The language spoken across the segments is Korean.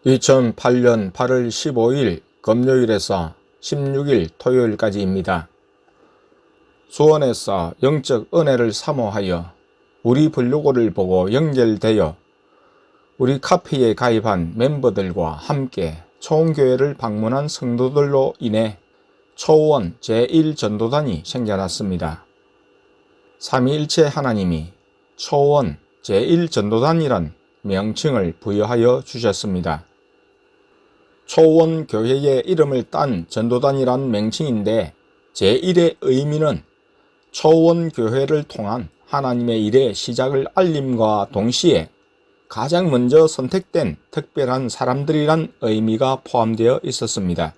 2008년 8월 15일 금요일에서 16일 토요일까지입니다. 수원에서 영적 은혜를 사모하여 우리 블로그를 보고 연결되어 우리 카페에 가입한 멤버들과 함께 초원교회를 방문한 성도들로 인해 초원 제1전도단이 생겨났습니다. 삼위일체 하나님이 초원 제1전도단이란 명칭을 부여하여 주셨습니다. 초원교회의 이름을 딴 전도단이란 명칭인데 제1의 의미는 초원교회를 통한 하나님의 일의 시작을 알림과 동시에 가장 먼저 선택된 특별한 사람들이란 의미가 포함되어 있었습니다.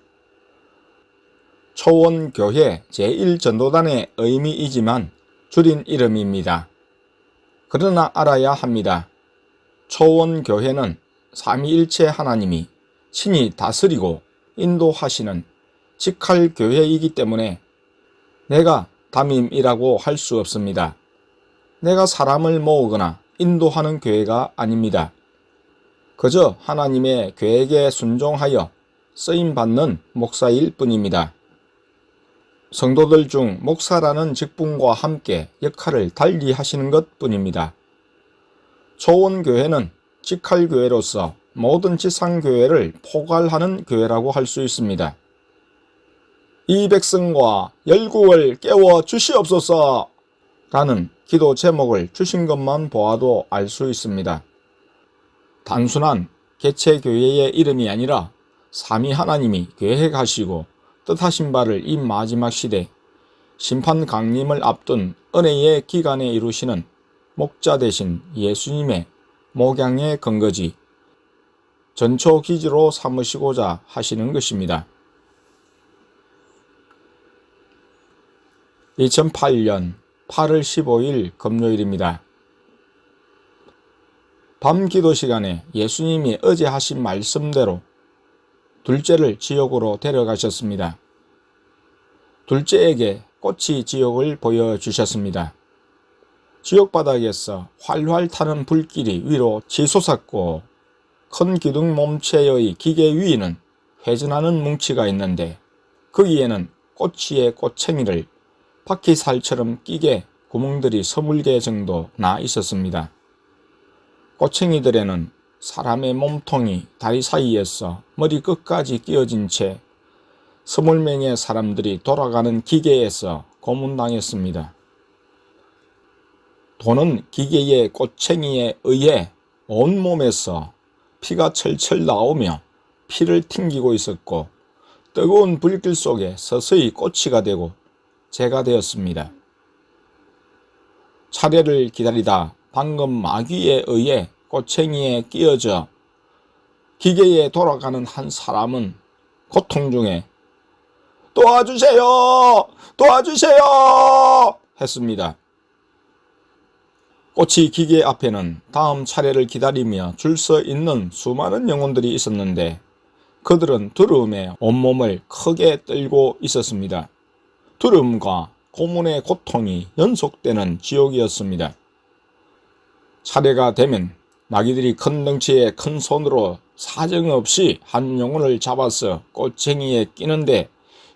초원교회 제1전도단의 의미이지만 줄인 이름입니다. 그러나 알아야 합니다. 초원교회는 삼위일체 하나님이 친히 다스리고 인도하시는 직할교회이기 때문에 내가 담임이라고 할 수 없습니다. 내가 사람을 모으거나 인도하는 교회가 아닙니다. 그저 하나님의 계획에 순종하여 쓰임받는 목사일 뿐입니다. 성도들 중 목사라는 직분과 함께 역할을 달리 하시는 것 뿐입니다. 초원교회는 직할교회로서 모든 지상교회를 포괄하는 교회라고 할 수 있습니다. 이 백성과 열국을 깨워 주시옵소서 라는 기도 제목을 주신 것만 보아도 알 수 있습니다. 단순한 개체교회의 이름이 아니라 삼위 하나님이 계획하시고 뜻하신 바를 이 마지막 시대 심판 강림을 앞둔 은혜의 기간에 이루시는 목자 되신 예수님의 목양의 근거지 전초기지로 삼으시고자 하시는 것입니다. 2008년 8월 15일 금요일입니다. 밤 기도 시간에 예수님이 어제 하신 말씀대로 둘째를 지옥으로 데려가셨습니다. 둘째에게 꽃이 지옥을 보여주셨습니다. 지옥 바닥에서 활활 타는 불길이 위로 치솟았고 큰 기둥 몸체의 기계 위에는 회전하는 뭉치가 있는데 거기에는 꼬치의 꼬챙이를 바퀴살처럼 끼게 구멍들이 20개 정도 나 있었습니다. 꼬챙이들에는 사람의 몸통이 다리 사이에서 머리 끝까지 끼어진 채 20명의 사람들이 돌아가는 기계에서 고문당했습니다. 도는 기계의 꼬챙이에 의해 온몸에서 피가 철철 나오며 피를 튕기고 있었고 뜨거운 불길 속에 서서히 꼬치가 되고 재가 되었습니다. 차례를 기다리다 방금 마귀에 의해 꼬챙이에 끼어져 기계에 돌아가는 한 사람은 고통 중에 도와주세요! 도와주세요! 했습니다. 꼬치 기계 앞에는 다음 차례를 기다리며 줄 서 있는 수많은 영혼들이 있었는데 그들은 두려움에 온몸을 크게 떨고 있었습니다. 두려움과 고문의 고통이 연속되는 지옥이었습니다. 차례가 되면 마귀들이 큰 덩치에 큰 손으로 사정없이 한 영혼을 잡아서 꼬챙이에 끼는데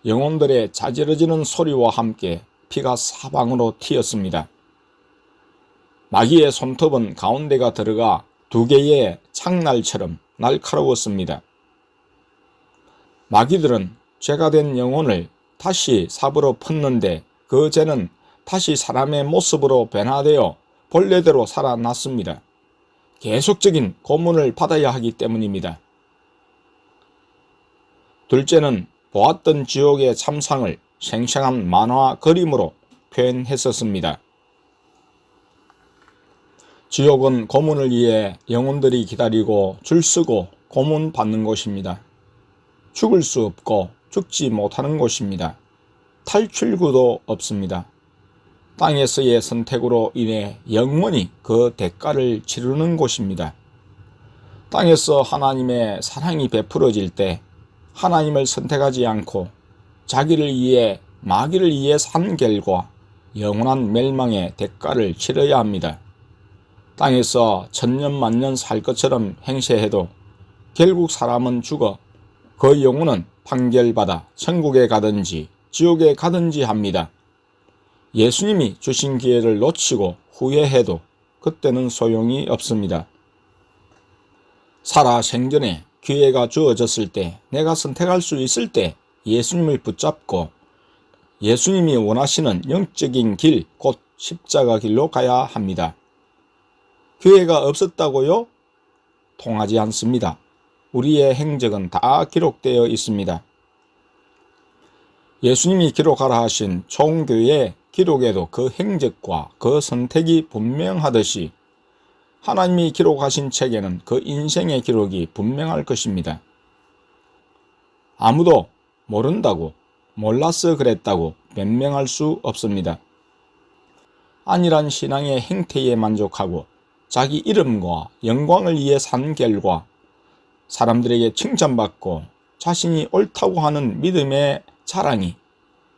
영혼들의 자지러지는 소리와 함께 피가 사방으로 튀었습니다. 마귀의 손톱은 가운데가 들어가 두 개의 창날처럼 날카로웠습니다. 마귀들은 죄가 된 영혼을 다시 삽으로 텄는데 그 죄는 다시 사람의 모습으로 변화되어 본래대로 살아났습니다. 계속적인 고문을 받아야 하기 때문입니다. 둘째는 보았던 지옥의 참상을 생생한 만화 그림으로 표현했었습니다. 지옥은 고문을 위해 영혼들이 기다리고 줄서고 고문 받는 곳입니다. 죽을 수 없고 죽지 못하는 곳입니다. 탈출구도 없습니다. 땅에서의 선택으로 인해 영원히 그 대가를 치르는 곳입니다. 땅에서 하나님의 사랑이 베풀어질 때 하나님을 선택하지 않고 자기를 위해 마귀를 위해 산 결과 영원한 멸망의 대가를 치러야 합니다. 땅에서 천년 만년 살 것처럼 행세해도 결국 사람은 죽어 그 영혼은 판결받아 천국에 가든지 지옥에 가든지 합니다. 예수님이 주신 기회를 놓치고 후회해도 그때는 소용이 없습니다. 살아 생전에 기회가 주어졌을 때, 내가 선택할 수 있을 때 예수님을 붙잡고 예수님이 원하시는 영적인 길, 곧 십자가 길로 가야 합니다. 기회가 없었다고요? 통하지 않습니다. 우리의 행적은 다 기록되어 있습니다. 예수님이 기록하라 하신 총교회의 기록에도 그 행적과 그 선택이 분명하듯이 하나님이 기록하신 책에는 그 인생의 기록이 분명할 것입니다. 아무도 모른다고, 몰라서 그랬다고 변명할 수 없습니다. 안일한 신앙의 행태에 만족하고 자기 이름과 영광을 위해 산 결과 사람들에게 칭찬받고 자신이 옳다고 하는 믿음의 자랑이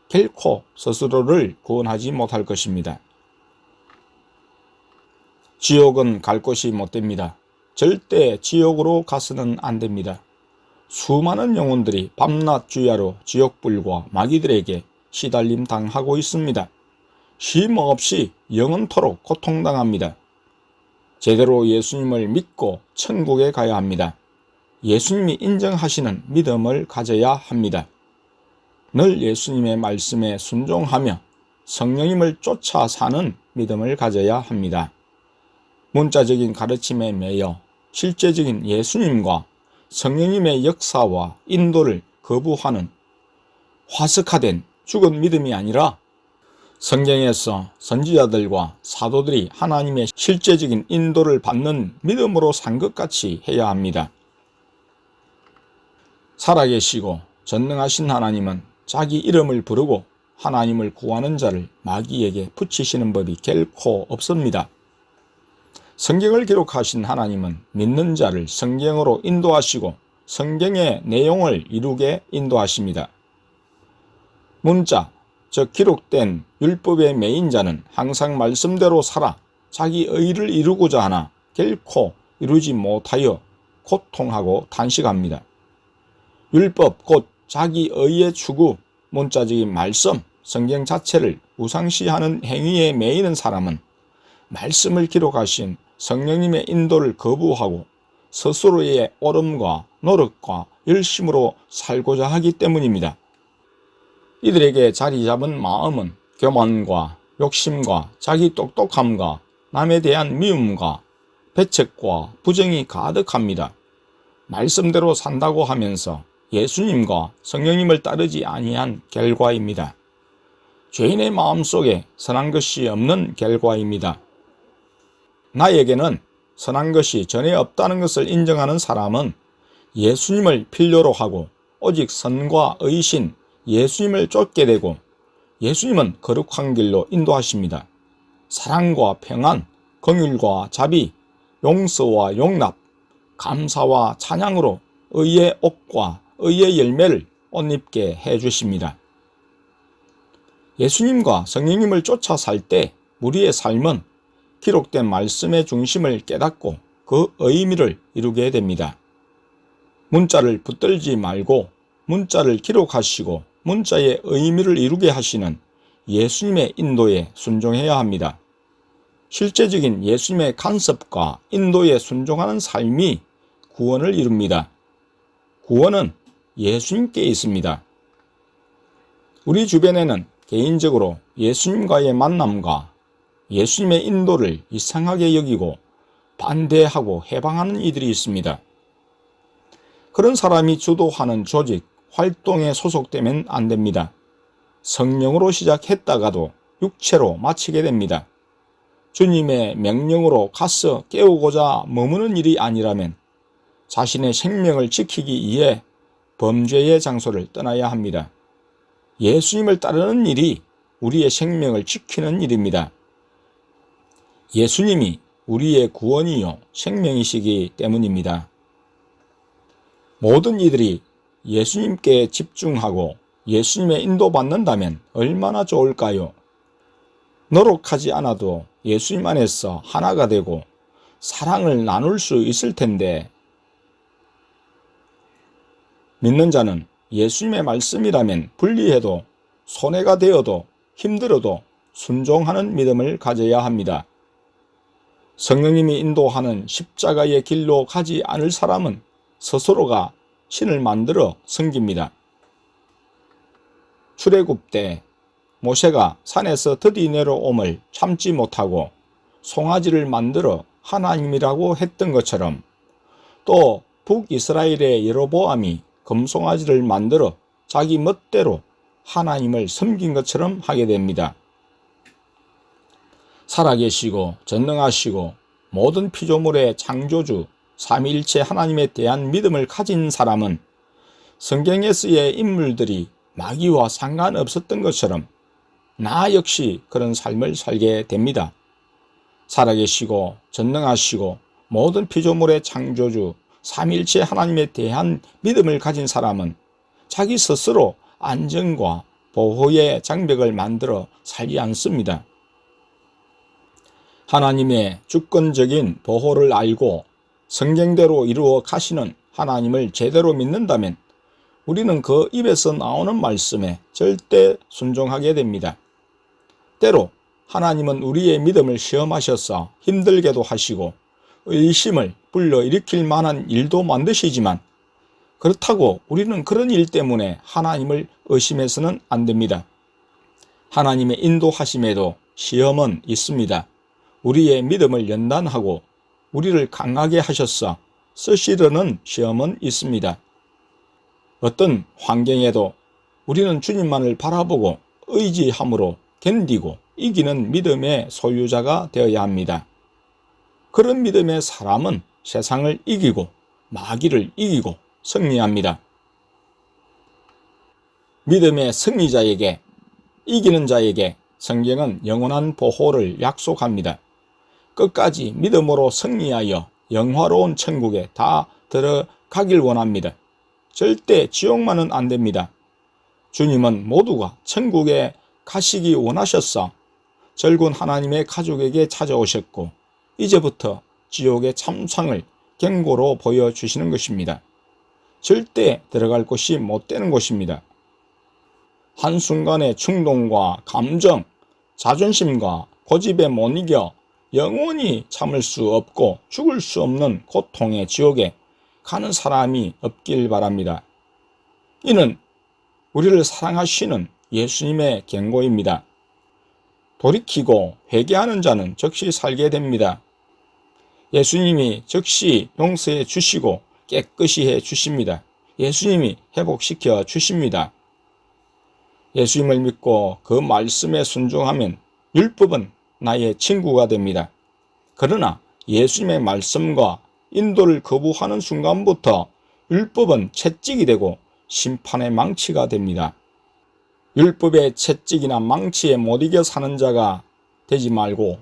결코 스스로를 구원하지 못할 것입니다. 지옥은 갈 곳이 못 됩니다. 절대 지옥으로 가서는 안 됩니다. 수많은 영혼들이 밤낮 주야로 지옥불과 마귀들에게 시달림 당하고 있습니다. 쉼 없이 영원토록 고통당합니다. 제대로 예수님을 믿고 천국에 가야 합니다. 예수님이 인정하시는 믿음을 가져야 합니다. 늘 예수님의 말씀에 순종하며 성령님을 쫓아 사는 믿음을 가져야 합니다. 문자적인 가르침에 매여 실제적인 예수님과 성령님의 역사와 인도를 거부하는 화석화된 죽은 믿음이 아니라 성경에서 선지자들과 사도들이 하나님의 실제적인 인도를 받는 믿음으로 산 것 같이 해야 합니다. 살아계시고 전능하신 하나님은 자기 이름을 부르고 하나님을 구하는 자를 마귀에게 붙이시는 법이 결코 없습니다. 성경을 기록하신 하나님은 믿는 자를 성경으로 인도하시고 성경의 내용을 이루게 인도하십니다. 문자, 즉 기록된 율법의 매인 자는 항상 말씀대로 살아 자기 의를 이루고자 하나 결코 이루지 못하여 고통하고 탄식합니다. 율법 곧 자기 의의 추구, 문자적인 말씀, 성경 자체를 우상시하는 행위에 매이는 사람은 말씀을 기록하신 성령님의 인도를 거부하고 스스로의 옳음과 노력과 열심으로 살고자 하기 때문입니다. 이들에게 자리 잡은 마음은 교만과 욕심과 자기 똑똑함과 남에 대한 미움과 배척과 부정이 가득합니다. 말씀대로 산다고 하면서 예수님과 성령님을 따르지 아니한 결과입니다. 죄인의 마음속에 선한 것이 없는 결과입니다. 나에게는 선한 것이 전혀 없다는 것을 인정하는 사람은 예수님을 필요로 하고 오직 선과 의신 예수님을 쫓게 되고 예수님은 거룩한 길로 인도하십니다. 사랑과 평안, 긍휼과 자비, 용서와 용납, 감사와 찬양으로 의의 옷과 의의 열매를 옷 입게 해주십니다. 예수님과 성령님을 쫓아 살 때 우리의 삶은 기록된 말씀의 중심을 깨닫고 그 의미를 이루게 됩니다. 문자를 붙들지 말고 문자를 기록하시고 문자의 의미를 이루게 하시는 예수님의 인도에 순종해야 합니다. 실제적인 예수님의 간섭과 인도에 순종하는 삶이 구원을 이룹니다. 구원은 예수님께 있습니다. 우리 주변에는 개인적으로 예수님과의 만남과 예수님의 인도를 이상하게 여기고 반대하고 해방하는 이들이 있습니다. 그런 사람이 주도하는 조직, 활동에 소속되면 안 됩니다. 성령으로 시작했다가도 육체로 마치게 됩니다. 주님의 명령으로 가서 깨우고자 머무는 일이 아니라면 자신의 생명을 지키기 위해 범죄의 장소를 떠나야 합니다. 예수님을 따르는 일이 우리의 생명을 지키는 일입니다. 예수님이 우리의 구원이요 생명이시기 때문입니다. 모든 이들이 예수님께 집중하고 예수님의 인도받는다면 얼마나 좋을까요? 노력하지 않아도 예수님 안에서 하나가 되고 사랑을 나눌 수 있을 텐데 믿는 자는 예수님의 말씀이라면 불리해도 손해가 되어도 힘들어도 순종하는 믿음을 가져야 합니다. 성령님이 인도하는 십자가의 길로 가지 않을 사람은 스스로가 신을 만들어 섬깁니다. 출애굽 때 모세가 산에서 드디 내려옴을 참지 못하고 송아지를 만들어 하나님이라고 했던 것처럼, 또 북이스라엘의 여로보암이 금송아지를 만들어 자기 멋대로 하나님을 섬긴 것처럼 하게 됩니다. 살아계시고 전능하시고 모든 피조물의 창조주 삼위일체 하나님에 대한 믿음을 가진 사람은 성경에 쓰인 인물들이 마귀와 상관없었던 것처럼 나 역시 그런 삶을 살게 됩니다. 살아계시고 전능하시고 모든 피조물의 창조주 삼위일체 하나님에 대한 믿음을 가진 사람은 자기 스스로 안전과 보호의 장벽을 만들어 살지 않습니다. 하나님의 주권적인 보호를 알고 성경대로 이루어 가시는 하나님을 제대로 믿는다면 우리는 그 입에서 나오는 말씀에 절대 순종하게 됩니다. 때로 하나님은 우리의 믿음을 시험하셔서 힘들게도 하시고 의심을 불러일으킬 만한 일도 만드시지만, 그렇다고 우리는 그런 일 때문에 하나님을 의심해서는 안 됩니다. 하나님의 인도하심에도 시험은 있습니다. 우리의 믿음을 연단하고 우리를 강하게 하셔서 쓰시려는 시험은 있습니다. 어떤 환경에도 우리는 주님만을 바라보고 의지함으로 견디고 이기는 믿음의 소유자가 되어야 합니다. 그런 믿음의 사람은 세상을 이기고 마귀를 이기고 승리합니다. 믿음의 승리자에게, 이기는 자에게 성경은 영원한 보호를 약속합니다. 끝까지 믿음으로 승리하여 영화로운 천국에 다 들어가길 원합니다. 절대 지옥만은 안 됩니다. 주님은 모두가 천국에 가시기 원하셔서 절군 하나님의 가족에게 찾아오셨고 이제부터 지옥의 참상을 경고로 보여주시는 것입니다. 절대 들어갈 곳이 못 되는 곳입니다. 한순간의 충동과 감정, 자존심과 고집에 못 이겨 영원히 참을 수 없고 죽을 수 없는 고통의 지옥에 가는 사람이 없길 바랍니다. 이는 우리를 사랑하시는 예수님의 경고입니다. 돌이키고 회개하는 자는 즉시 살게 됩니다. 예수님이 즉시 용서해 주시고 깨끗이 해 주십니다. 예수님이 회복시켜 주십니다. 예수님을 믿고 그 말씀에 순종하면 율법은 나의 친구가 됩니다. 그러나 예수님의 말씀과 인도를 거부하는 순간부터 율법은 채찍이 되고 심판의 망치가 됩니다. 율법의 채찍이나 망치에 못 이겨 사는 자가 되지 말고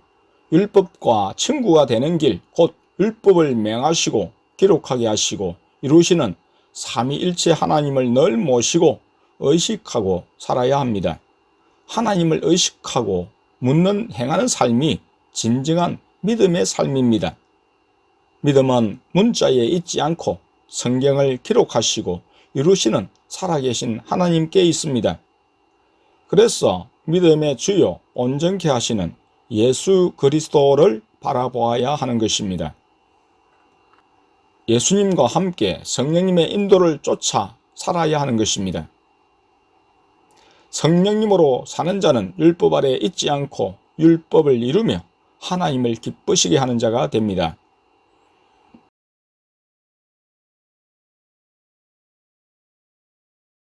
율법과 친구가 되는 길, 곧 율법을 맹하시고 기록하게 하시고 이루시는 삼위일체 하나님을 늘 모시고 의식하고 살아야 합니다. 하나님을 의식하고 묻는 행하는 삶이 진정한 믿음의 삶입니다. 믿음은 문자에 있지 않고 성경을 기록하시고 이루시는 살아계신 하나님께 있습니다. 그래서 믿음의 주요 온전케 하시는 예수 그리스도를 바라보아야 하는 것입니다. 예수님과 함께 성령님의 인도를 쫓아 살아야 하는 것입니다. 성령님으로 사는 자는 율법 아래 있지 않고 율법을 이루며 하나님을 기쁘시게 하는 자가 됩니다.